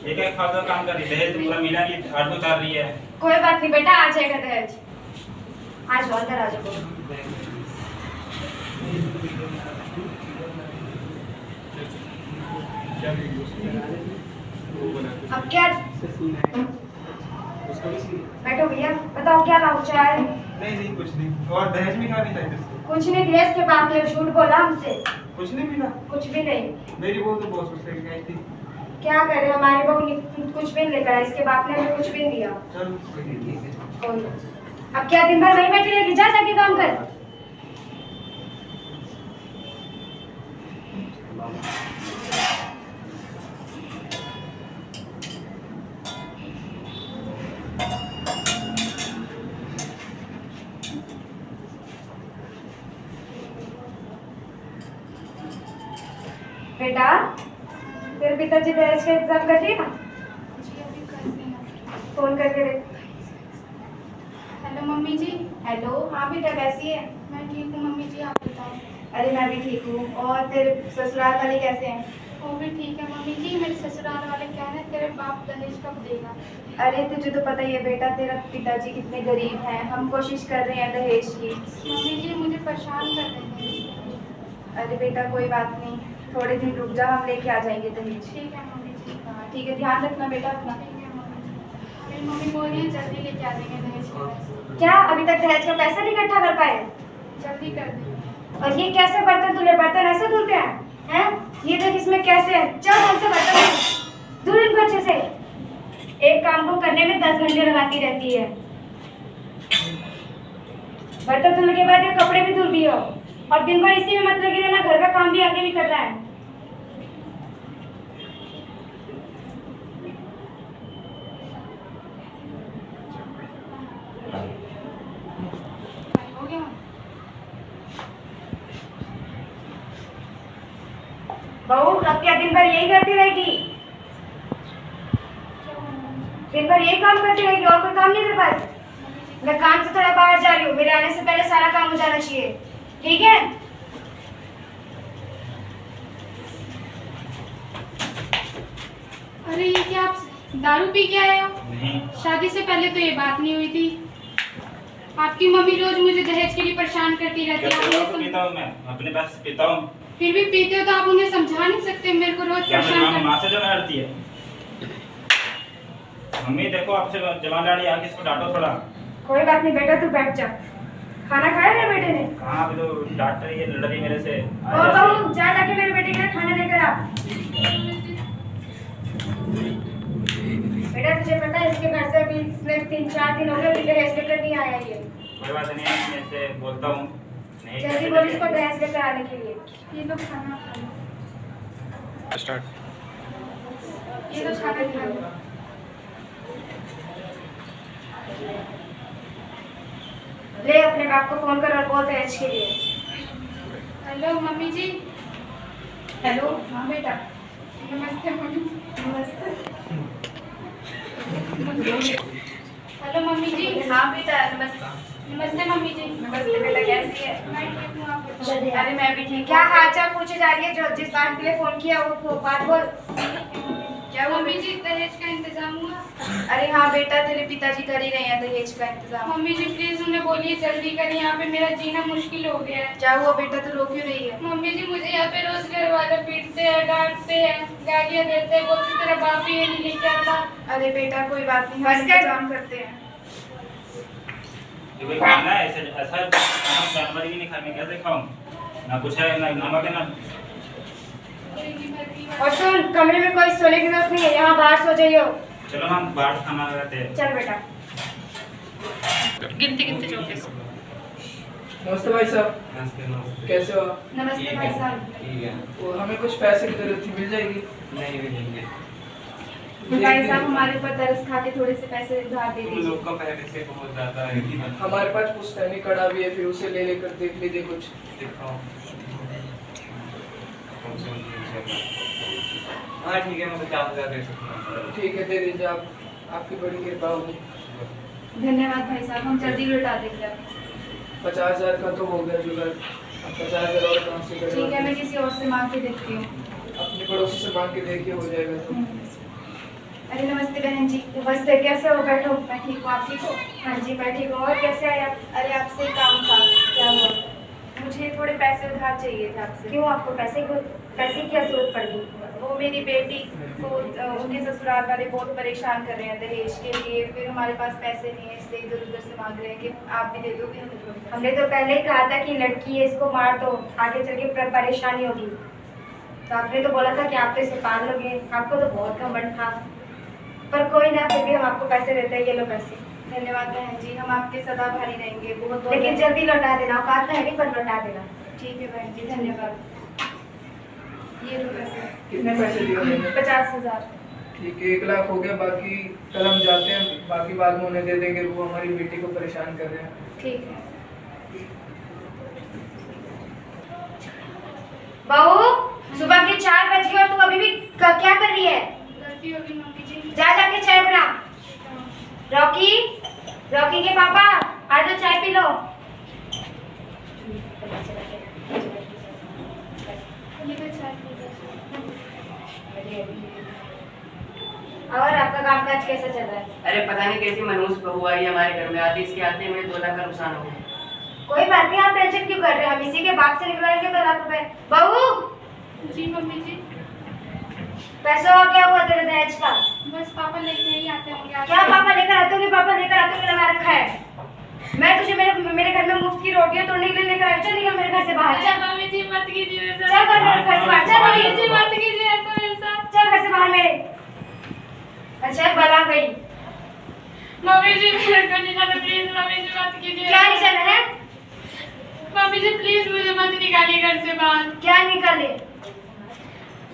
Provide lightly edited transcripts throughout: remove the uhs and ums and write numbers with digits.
एक एक फालतू काम कर रही है, दहेज तो पूरा मिला नहीं, आठ उतार रही है। कोई बात नहीं बेटा, आ जाएगा दहेज। आज अंदर आ जाओ। अब क्या बैठो भैया, बताओ क्या लाऊं? चाय? नहीं कुछ नहीं। और दहेज में क्या मिला है? कुछ नहीं, दहेज के बाप ने झूठ बोला हमसे। कुछ नहीं मिला? कुछ भी नहीं। मेरी बहू तो बहुत खुश लेके आई थी। क्या करे, हमारी बहू कुछ भी नहीं लेकर आई, इसके बाप ने हमें कुछ भी नहीं दिया। चल ठीक है। अब क्या दिन भर वहीं बैठी रहेगी? जा जाके काम कर। बेटा, तेरे पिताजी दहेज का इंतजाम कर दिया? जी अभी कर रहे हैं। फोन करके देख। हेलो मम्मी जी। हेलो, हाँ बेटा कैसी है? मैं ठीक हूँ मम्मी जी, आप बताओ। अरे मैं भी ठीक हूँ। और तेरे ससुराल वाले कैसे हैं? वो भी ठीक है मम्मी जी। मेरे ससुराल वाले कह रहे हैं तेरे बाप दहेज कब देगा। अरे तुझे तो पता ही है बेटा, तेरा पिताजी कितने गरीब हैं। हम कोशिश कर रहे हैं दहेज की। मम्मी जी मुझे परेशान कर रहे हैं। अरे बेटा कोई बात नहीं, थोड़े दिन रुक जा, हम लेके आ जाएंगे दहेज। ठीक है मम्मी जी। हाँ ठीक है, ध्यान रखना बेटा अपना। ठीक है मम्मी जी। मेरी मम्मी बोल रही है जल्दी लेके आ देंगे दहेज के पैसे। क्या अभी तक दहेज का पैसा नहीं इकट्ठा कर पाए? जल्दी कर देंगे। और ये कैसे बर्तन धुले? बर्तन ऐसे धुलते हैं? हैं? ये देख इसमें कैसे है। चल हमसे बर्तन धुल इनको अच्छे से। एक काम को करने में 10 घंटे लगाती रहती है। बर्तन धुलने के बाद ये कपड़े भी धुल दियो, और दिन भर इसी में मत लगी रहना, घर का काम भी आगे भी कर रहा है। हो गया। बहू अब क्या दिन भर यही करती रहेगी? दिन भर यही काम करती रहेगी, और कोई काम नहीं तेरे पास? मैं काम से थोड़ा बाहर जा रही हूँ, मेरे आने से पहले सारा काम हो जाना चाहिए, ठीक है? अरे ये क्या आप दारू पी के आए हो? नहीं। शादी से पहले तो ये बात नहीं हुई थी। आपकी मम्मी रोज मुझे दहेज के लिए परेशान करती रहती है। आप ये पीता हूँ, मैं अपने पास पीता हूँ। फिर भी पीते हो तो आप उन्हें समझा नहीं सकते? मेरे को रोज क्या परेशान मेरी कर। माँ से जो लड़ती है? मम्मी देखो आपसे जवान लाड़ी आके इसको डांटो थोड़ा। कोई बात नहीं बेटा, तू बैठ जा। खाना खाया मेरे बेटे ने? कहाँ अभी तो डांट रही है, लड़ रही मेरे से। ओ बहू जा जाके मेरे बेटे के लिए खाना लेकर आ। बेटा तुझे पता है इसके घर से अभी इसमें 3-4 दिन हो गए, दहेज लेकर नहीं आया ये। कोई बात नहीं, मैं इससे बोलता हूँ। नहीं जल्दी बोल इसको दहेज लेकर आने के लिए। ये लो खाना खा लो। स्टार्ट। ये लो खाना खा लो। ले अपने बाप को फोन कर और बोल दहेज के लिए। हेलो मम्मी जी। हेलो, हाँ बेटा। नमस्ते मम्मी। नमस्ते। हेलो मम्मी जी। हाँ बेटा नमस्ते। नमस्ते मम्मी जी। नमस्ते बेटा, कैसी है? मैं ठीक हूँ, आप बताइए। अरे मैं भी ठीक। क्या हाल चाल पूछे जा रही है? जो जिस बात के लिए फोन किया वो बात बोल। क्या हुआ? मम्मी जी दहेज का इंतजाम हुआ? अरे हाँ बेटा, तेरे पिताजी कर ही रहे हैं दहेज का इंतजाम। मम्मी जी प्लीज उन्हें बोलिए जल्दी करें, यहाँ पे मेरा जीना मुश्किल हो गया है। क्या हुआ बेटा, तू रो क्यों रही है? मम्मी जी मुझे यहाँ पे रोज घर वाले पीटते हैं, डांटते हैं, गालियाँ देते हैं, बोलते तेरा बाप ही ये नहीं लेके आता। अरे बेटा कोई बात नहीं, हम इंतजाम करते हैं। ये कोई खाना है? ऐसा खाना जानवर भी नहीं खा, मैं कैसे खाऊं? ना कुछ है, ना नमक है, ना। और सुन, कमरे में कोई सोने की जरूरत नहीं है, यहाँ बाहर सो जाइयो। चलो हम बाहर खाना लगाते हैं। चल बेटा। गिनते गिनते चौके। नमस्ते भाई साहब, नमस्ते नमस्ते। कैसे हो? नमस्ते भाई साहब। ठीक है। वो हमें कुछ पैसे की जरूरत थी, मिल जाएगी? नहीं मिलेंगे। भाई साहब हमारे ऊपर तरस खा के थोड़े से पैसे उधार दे तुम दीजिए। लोग का पहले से बहुत ज्यादा है कि मत हमारे पास पुश्तैनी कड़ा भी है, फिर उसे ले लेकर देख लीजिए कुछ। दिखाओ। हाँ ठीक है, मैं 50,000 दे सकता हूँ। ठीक है दे दीजिए आप, आपकी बड़ी कृपा होगी। धन्यवाद भाई साहब, हम जल्दी लौटा देंगे। 50,000 का तो हो गया जुगाड़, अब 50,000 और कहाँ से ठीक है, करें? मैं किसी और से मांग के देखती हूँ। अपने पड़ोसी से मांग के देखिए, हो जाएगा तो। अरे नमस्ते बहन जी। नमस्ते, कैसे हो? बैठो। मैं ठीक हूँ, आप ठीक हो? हाँ जी मैं ठीक हूँ। और कैसे आए आप? अरे आपसे एक काम था। क्या हुआ? मुझे थोड़े पैसे उधार चाहिए थे आपसे। क्यों, आपको पैसे की क्या जरूरत पड़ गई? वो मेरी बेटी को उनके ससुराल वाले बहुत परेशान कर रहे हैं दहेज के लिए। फिर हमारे पास पैसे नहीं है, इसलिए इधर उधर से मांग रहे हैं कि आप भी दे दोगे हमें थोड़े। हमने तो पहले ही कहा था कि लड़की है, इसको मार दो, आगे चल के परेशानी होगी। तो आपने तो बोला था कि आप तो इसे पाल लोगे, आपको तो बहुत घमंड था। पर कोई ना, फिर भी हम आपको पैसे देते हैं। ये लो पैसे। धन्यवाद बहन जी, हम आपके सदा भारी रहेंगे। बहुत लेकिन जल्दी लौटा देना, औकात है नहीं पर लौटा देना। ठीक है बहन जी, धन्यवाद। ये लो पैसे। कितने पैसे दिए मैंने? 50,000। ठीक है, 1 लाख हो गया। बाकी कल हम जाते हैं, बाकी बाद में उन्हें दे देंगे। वो हमारी बेटी को परेशान कर रहे हैं। ठीक है। बहू, सुबह के 4 बज गए और तू अभी भी क्या कर रही है? गलती होगी मम्मी जी। जा जाके चाय बना। रॉकी के पापा आ जाओ, चाय पी लो। और आपका कामकाज कैसा चल रहा है? अरे पता नहीं कैसी मनहूस बहू आई हमारे घर में। आती इसके आते मेरे 2 लाख का नुकसान हो गया। कोई बात नहीं, आप टेंशन क्यों कर रहे हैं? हम इसी के बाप से निकलवाएंगे 2 लाख रुपए। बहू जी मम्मी जी। पैसा हो क्या हुआ तेरे दहेज का? बस पापा लेके ही आते होंगे आज। क्या पापा लेकर आते होंगे? पापा लेकर आते होंगे लगा रखा है। मैं तुझे मेरे घर में मुफ्त की रोटियां तोड़ने के लिए लेकर आई। चल निकल मेरे घर से बाहर। अच्छा मम्मी जी मत कीजिए ऐसा। चल घर से बाहर। चल मम्मी जी मत कीजिए ऐसा मेरे साथ। चल घर से बाहर मेरे। अच्छा बला गई। मम्मी जी मेरे को निकालो प्लीज। मम्मी जी मत कीजिए। क्या निकल है? मम्मी जी प्लीज मुझे मत निकालिए घर से बाहर। क्या निकाले?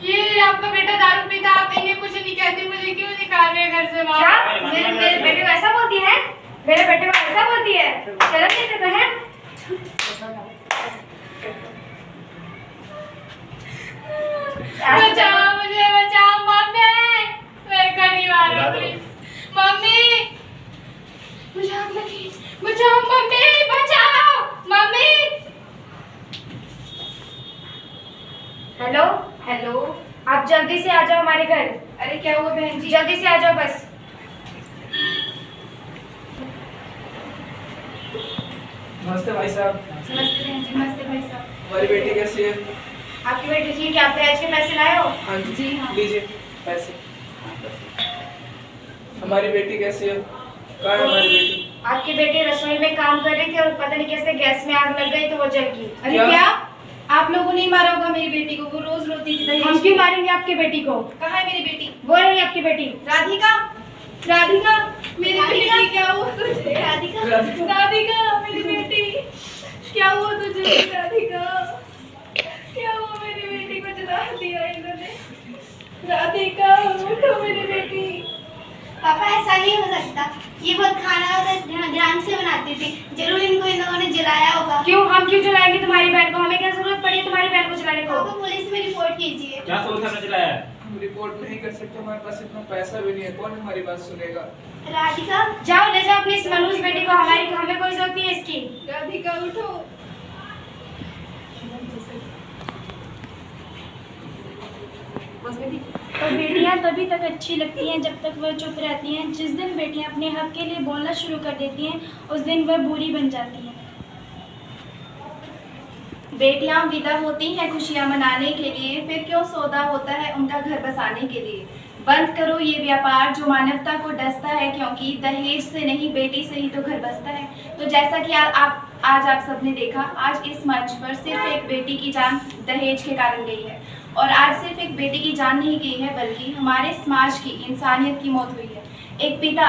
ये आपका बेटा दारू पीता, आप इन्हें कुछ नहीं कहती, मुझे क्यों निकाल रहे हैं घर से क्या? बाहर? मेरे बेटे को ऐसा बोलती है? मेरे बेटे को ऐसा बोलती है? चलो नहीं तो है। बचाओ मुझे, बचाओ मम्मी। मेरे को नहीं मारो प्लीज। मम्मी मुझे आग लगी। बचाओ मम्मी, बचाओ मम्मी। Hello hello. आप जल्दी से आ जाओ हमारे घर। अरे क्या हुआ बहन जी? जल्दी से आ जाओ बस। नमस्ते भाई साहब। नमस्ते बहन जी। नमस्ते भाई साहब। हमारी बेटी कैसी है? आपकी बेटी ठीक है? आप दहेज के पैसे लाए हो? हाँ जी। जी हाँ। लीजिए पैसे। हमारी बेटी कैसी है? कहाँ है हमारी बेटी? आपकी बेटी रसोई में काम कर रही थी और पता नहीं कैसे गैस में आग लग गई तो वो जल गई। अरे क्या? आप लोगों ने ही मारा होगा मेरी बेटी को। वो रोज रोती थी दहेज हम क्यों मारेंगे आपकी बेटी को? कहाँ है मेरी बेटी? वो रही आपकी बेटी। राधिका। राधिका मेरी बेटी। क्या हुआ तुझे? राधिका। राधिका मेरी बेटी। क्या हुआ तुझे? राधिका क्या हुआ? मेरी बेटी को जला दिया इन्होंने। राधिका उठो मेरी बेटी। पापा ऐसा नहीं हो सकता। ये बहुत खाना ध्यान से बनाते थे, जरूर इनको इन लोगों ने जलाया होगा। क्यों? हम क्यों जलाएंगे तुम्हारी बहन को? हमें क्या जरूरत पड़ी है तुम्हारी बहन को जलाने को? पापा पुलिस में रिपोर्ट कीजिए। क्या सोच हमने चलाया? हम रिपोर्ट नहीं कर सकते, हमारे पास इतना पैसा भी नहीं है। कौन हमारी बात सुनेगा? राधिका जाओ ले जाओ अपनी इस मनूस बेटी को। हमें कोई जरूरत नहीं है इसकी। राधिका उठो। तो बेटियां तभी तक अच्छी लगती हैं जब तक वह चुप रहती हैं। जिस दिन बेटियां अपने हक के लिए बोलना शुरू कर देती हैं उस दिन वह बुरी बन जाती हैं। बेटियां विदा होती हैं खुशियां मनाने के लिए, फिर क्यों सौदा होता है उनका घर बसाने के लिए। बंद करो ये व्यापार जो मानवता को डसता है, क्योंकि दहेज से नहीं बेटी से ही तो घर बसता है। तो जैसा कि आज आप सबने देखा, आज इस मंच पर सिर्फ एक बेटी की जान दहेज के कारण गई है। और आज सिर्फ एक बेटी की जान नहीं गई है, बल्कि हमारे समाज की इंसानियत की मौत हुई है। एक पिता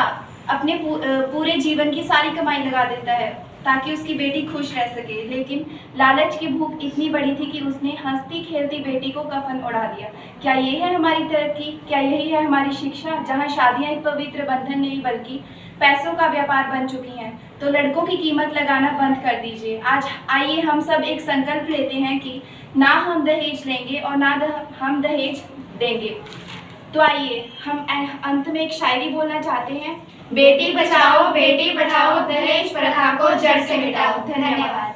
अपने पूरे जीवन की सारी कमाई लगा देता है ताकि उसकी बेटी खुश रह सके, लेकिन लालच की भूख इतनी बड़ी थी कि उसने हंसती खेलती बेटी को कफन उड़ा दिया। क्या ये है हमारी तरक्की? क्या यही है हमारी शिक्षा, जहाँ शादियाँ एक पवित्र बंधन नहीं बल्कि पैसों का व्यापार बन चुकी हैं? तो लड़कों की कीमत लगाना बंद कर दीजिए। आज आइए हम सब एक संकल्प लेते हैं कि ना हम दहेज लेंगे और ना हम दहेज देंगे। तो आइए हम अंत में एक शायरी बोलना चाहते हैं। बेटी बचाओ दहेज प्रथा को जड़ से मिटाओ। धन्यवाद।